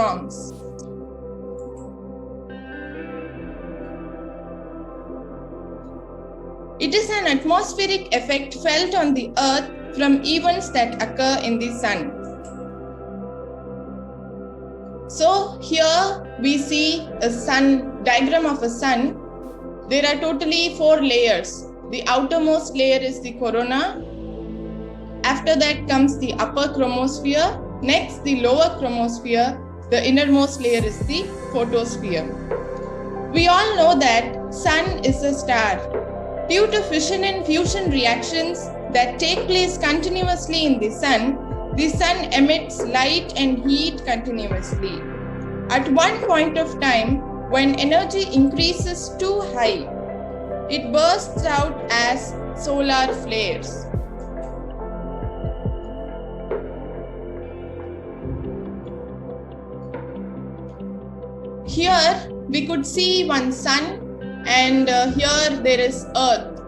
storms. It is an atmospheric effect felt on the Earth from events that occur in the Sun. So here we see a sun diagram of a sun. There are totally 4 layers. The outermost layer is the corona. After that comes the upper chromosphere. Next, the lower chromosphere. The innermost layer is the photosphere. We all know that sun is a star. Due to fission and fusion reactions that take place continuously in the sun emits light and heat continuously. At one point of time, when energy increases too high, it bursts out as solar flares. Here we could see one sun, and here there is Earth.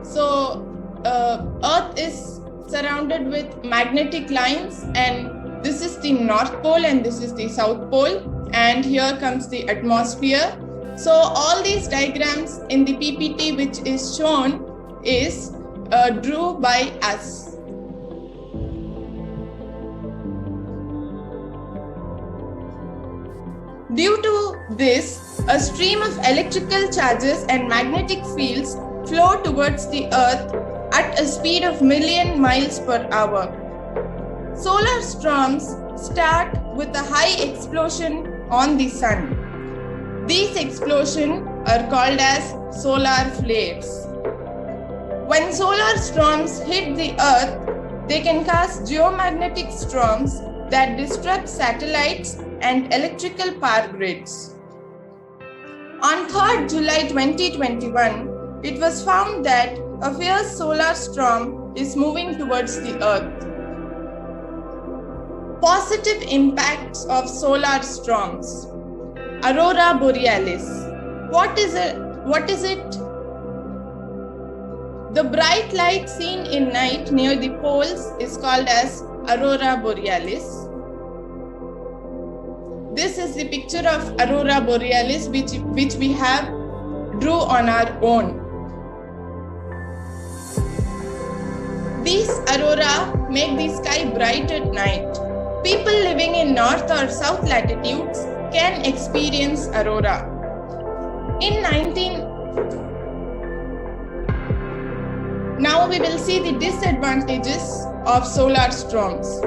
So Earth is surrounded with magnetic lines, and this is the North Pole and this is the South Pole, and here comes the atmosphere. So all these diagrams in the PPT which is shown is drew by us. Due to this, a stream of electrical charges and magnetic fields flow towards the Earth at a speed of million miles per hour. Solar storms start with a high explosion on the sun. These explosions are called as solar flares. When solar storms hit the Earth, they can cause geomagnetic storms that disrupt satellites and electrical power grids. On 3rd July 2021, it was found that a fierce solar storm is moving towards the Earth. Positive impacts of solar storms. Aurora borealis. What is it? The bright light seen in night near the poles is called as aurora borealis. This is the picture of aurora borealis which we have drew on our own. These aurora make the sky bright at night. People living in north or south latitudes can experience aurora. Now we will see the disadvantages of solar storms.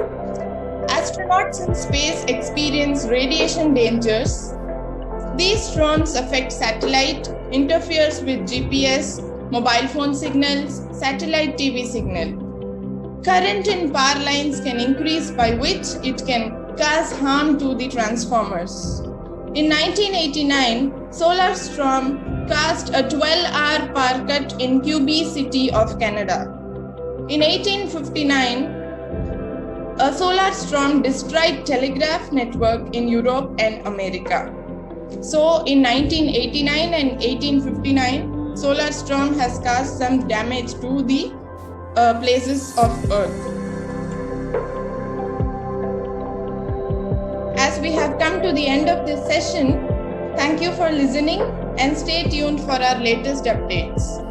Astronauts in space experience radiation dangers. These storms affect satellite, interferes with GPS, mobile phone signals, satellite TV signal. Current in power lines can increase, by which it can cause harm to the transformers. In 1989, solar storm caused a 12-hour power cut in Quebec City of Canada. In 1859, a solar storm destroyed telegraph network in Europe and America. So in 1989 and 1859, solar storm has caused some damage to the places of Earth. As we have come to the end of this session, thank you for listening and stay tuned for our latest updates.